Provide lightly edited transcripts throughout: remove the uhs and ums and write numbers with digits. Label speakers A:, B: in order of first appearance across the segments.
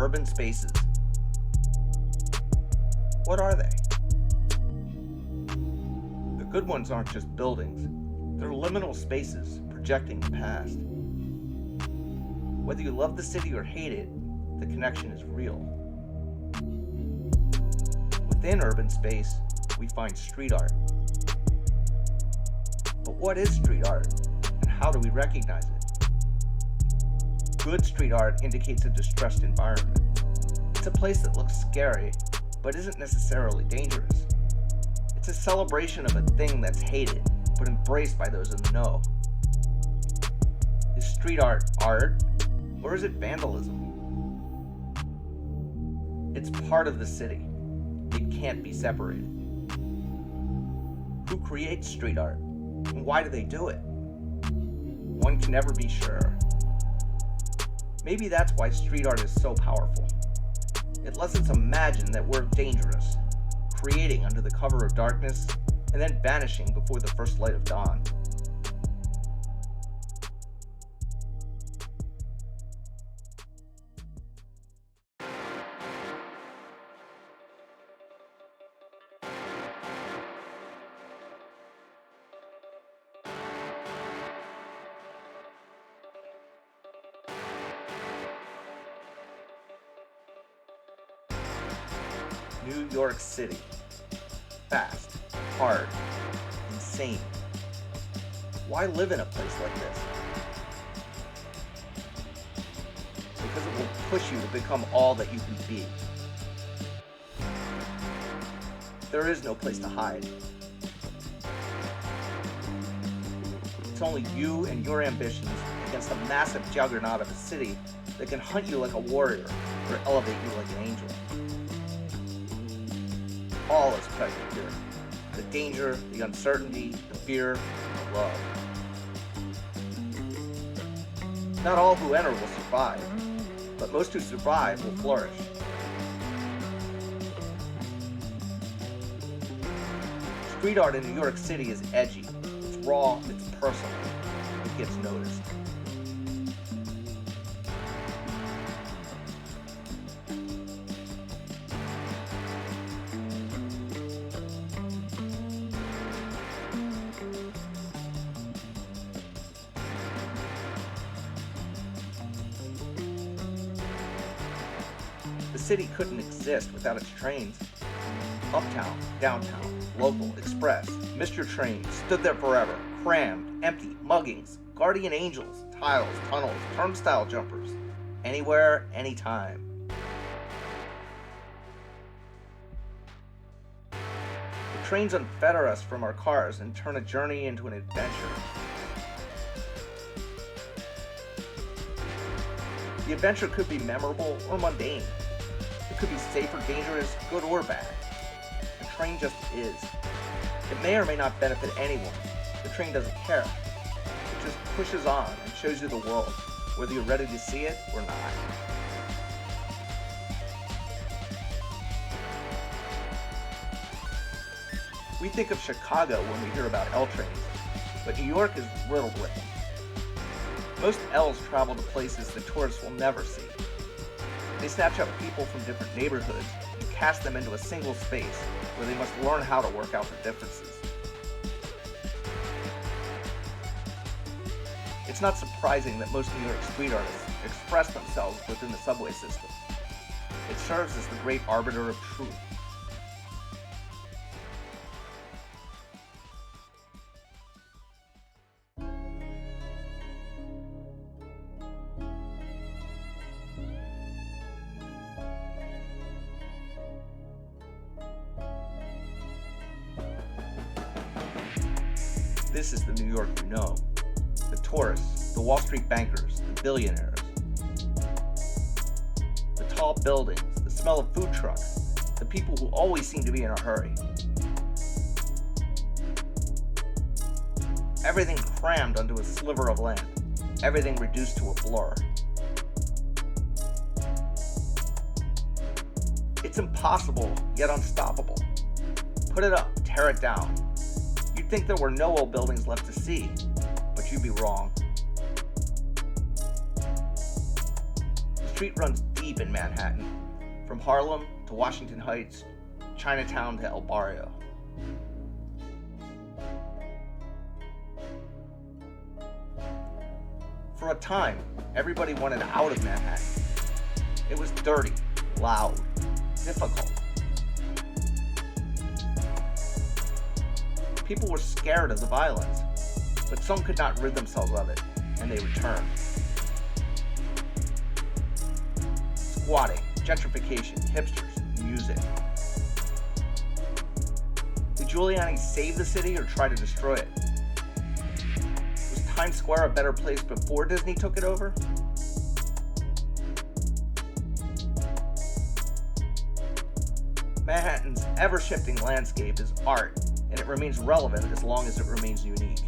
A: urban spaces. What are they? The good ones aren't just buildings. They're liminal spaces projecting the past. Whether you love the city or hate it, the connection is real. Within urban space, we find street art. But what is street art, and how do we recognize it? Good street art indicates a distressed environment. It's a place that looks scary, but isn't necessarily dangerous. It's a celebration of a thing that's hated, but embraced by those in the know. Is street art art, or is it vandalism? It's part of the city. It can't be separated. Who creates street art, and why do they do it? One can never be sure. Maybe that's why street art is so powerful. It lets us imagine that we're dangerous, creating under the cover of darkness, and then vanishing before the first light of dawn. New York City. Fast, hard, insane. Why live in a place like this? Because it will push you to become all that you can be. There is no place to hide. It's only you and your ambitions against a massive juggernaut of a city that can hunt you like a warrior or elevate you like an angel. All is present here. The danger, the uncertainty, the fear, the love. Not all who enter will survive, but most who survive will flourish. Street art in New York City is edgy. It's raw, it's personal. It gets noticed. The city couldn't exist without its trains. Uptown, downtown, local, express, missed your train, stood there forever, crammed, empty, muggings, guardian angels, tiles, tunnels, turnstile jumpers. Anywhere, anytime. The trains unfetter us from our cars and turn a journey into an adventure. The adventure could be memorable or mundane. It could be safe or dangerous, good or bad. The train just is. It may or may not benefit anyone. The train doesn't care. It just pushes on and shows you the world, whether you're ready to see it or not. We think of Chicago when we hear about L trains, but New York is riddled with them. Most L's travel to places that tourists will never see. They snatch up people from different neighborhoods and cast them into a single space where they must learn how to work out their differences. It's not surprising that most New York street artists express themselves within the subway system. It serves as the great arbiter of truth. This is the New York you know. The tourists, the Wall Street bankers, the billionaires. The tall buildings, the smell of food trucks, the people who always seem to be in a hurry. Everything crammed onto a sliver of land. Everything reduced to a blur. It's impossible, yet unstoppable. Put it up, tear it down. You'd think there were no old buildings left to see, but you'd be wrong. The street runs deep deep in Manhattan, from Harlem to Washington Heights, Chinatown to El Barrio. For a time, everybody wanted out of Manhattan. It was dirty, loud, difficult. People were scared of the violence, but some could not rid themselves of it, and they returned. Squatting, gentrification, hipsters, music. Did Giuliani save the city or try to destroy it? Was Times Square a better place before Disney took it over? Manhattan's ever-shifting landscape is art, and it remains relevant as long as it remains unique.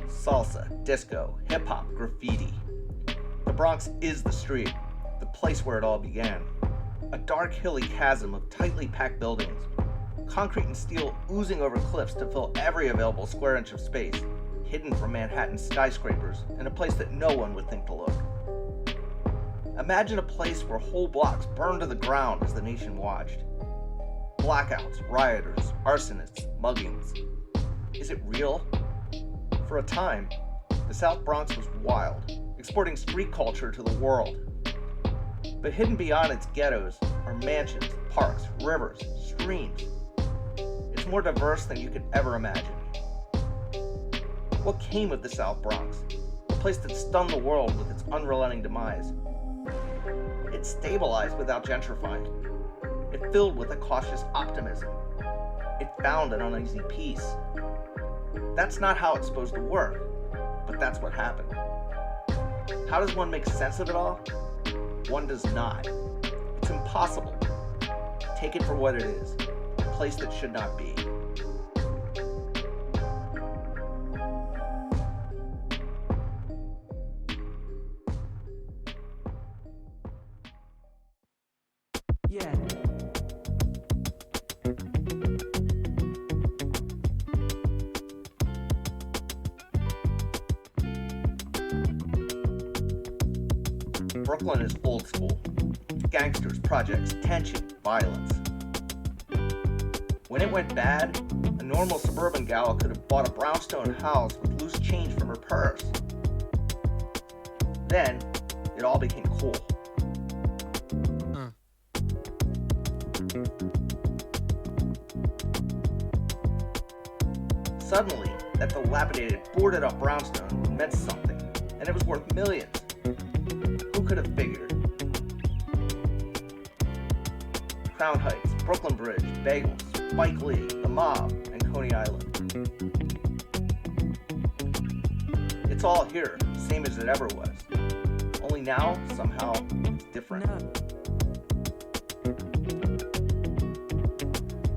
A: Salsa, disco, hip-hop, graffiti. The Bronx is the street, the place where it all began. A dark, hilly chasm of tightly packed buildings, concrete and steel oozing over cliffs to fill every available square inch of space, hidden from Manhattan's skyscrapers in a place that no one would think to look. Imagine a place where whole blocks burned to the ground as the nation watched. Blackouts, rioters, arsonists, muggings. Is it real? For a time, the South Bronx was wild, exporting street culture to the world. But hidden beyond its ghettos are mansions, parks, rivers, streams. It's more diverse than you could ever imagine. What came of the South Bronx, a place that stunned the world with its unrelenting demise? It stabilized without gentrifying. It filled with a cautious optimism. It found an uneasy peace. That's not how it's supposed to work, but that's what happened. How does one make sense of it all? One does not. It's impossible. Take it for what it is, a place that should not be.
B: Yeah.
A: Brooklyn is old school. Gangsters, projects, tension, violence. When it went bad, a normal suburban gal could have bought a brownstone house with loose change from her purse. Then, it all became cool. Suddenly, that dilapidated, boarded-up brownstone meant something, and it was worth millions. Who could have figured? Crown Heights, Brooklyn Bridge, Bagels, Spike Lee, The Mob, and Coney Island. It's all here, same as it ever was. Only now, somehow, it's different.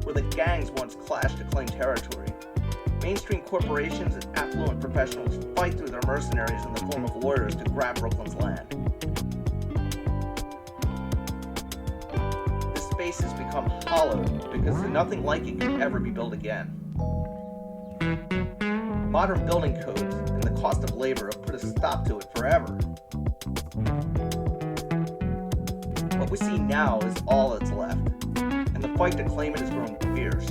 A: Where the gangs once clashed to claim territory, mainstream corporations and affluent professionals fight through their mercenaries in the form of lawyers to grab Brooklyn's land. This space has become hollow because nothing like it can ever be built again. Modern building codes and the cost of labor have put a stop to it forever. What we see now is all that's left, and the fight to claim it has grown fierce.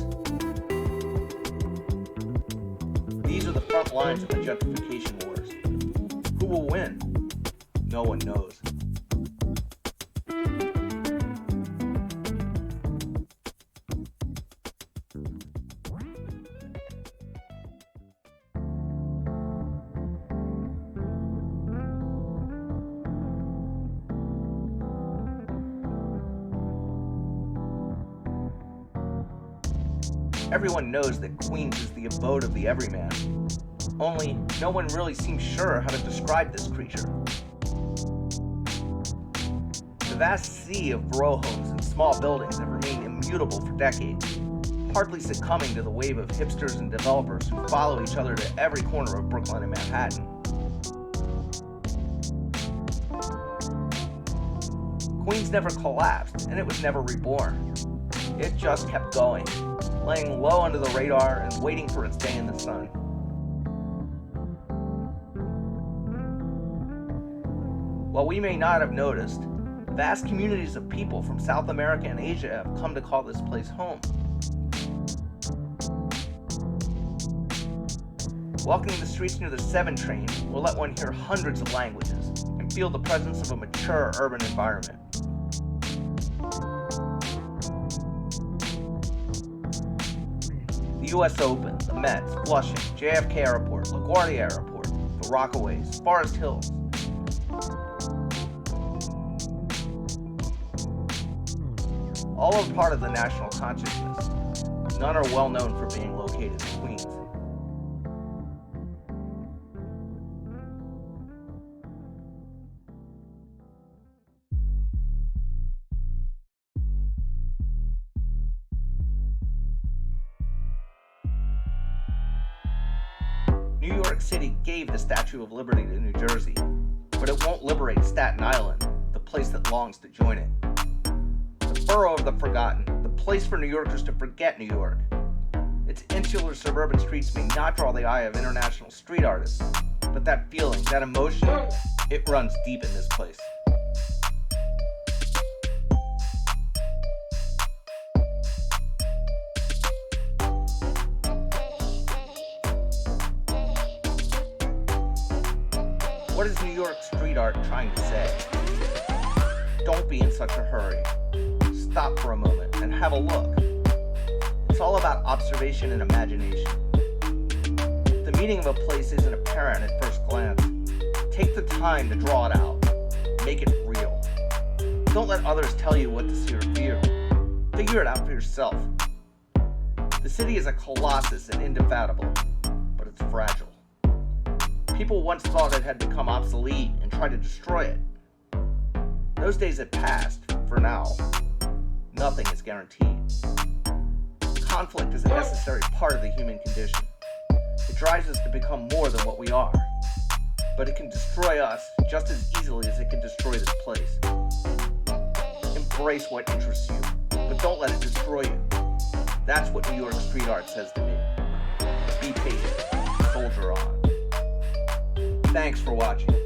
A: These are the front lines of the gentrification wars. Who will win? No one knows. Everyone knows that Queens is the abode of the everyman. Only, no one really seems sure how to describe this creature. The vast sea of row homes and small buildings have remained immutable for decades, partly succumbing to the wave of hipsters and developers who follow each other to every corner of Brooklyn and Manhattan. Queens never collapsed, and it was never reborn. It just kept going, laying low under the radar and waiting for its day in the sun. While we may not have noticed, vast communities of people from South America and Asia have come to call this place home. Walking the streets near the 7 train will let one hear hundreds of languages and feel the presence of a mature urban environment. The US Open, the Mets, Flushing, JFK Airport, LaGuardia Airport, the Rockaways, Forest Hills. All are part of the national consciousness. None are well known for being located in Queens. New York City gave the Statue of Liberty to New Jersey, but it won't liberate Staten Island, the place that longs to join it. The borough of the forgotten, the place for New Yorkers to forget New York. Its insular suburban streets may not draw the eye of international street artists, but that feeling, that emotion, it runs deep in this place. What is New York street art trying to say? Don't be in such a hurry. Stop for a moment and have a look. It's all about observation and imagination. If the meaning of a place isn't apparent at first glance, take the time to draw it out. Make it real. Don't let others tell you what to see or feel. Figure it out for yourself. The city is a colossus and indefatigable, but it's fragile. People once thought it had become obsolete and tried to destroy it. Those days have passed, for now. Nothing is guaranteed. Conflict is a necessary part of the human condition. It drives us to become more than what we are. But it can destroy us just as easily as it can destroy this place. Embrace what interests you, but don't let it destroy you. That's what New York street art says to me. Be patient. Soldier on. Thanks for watching.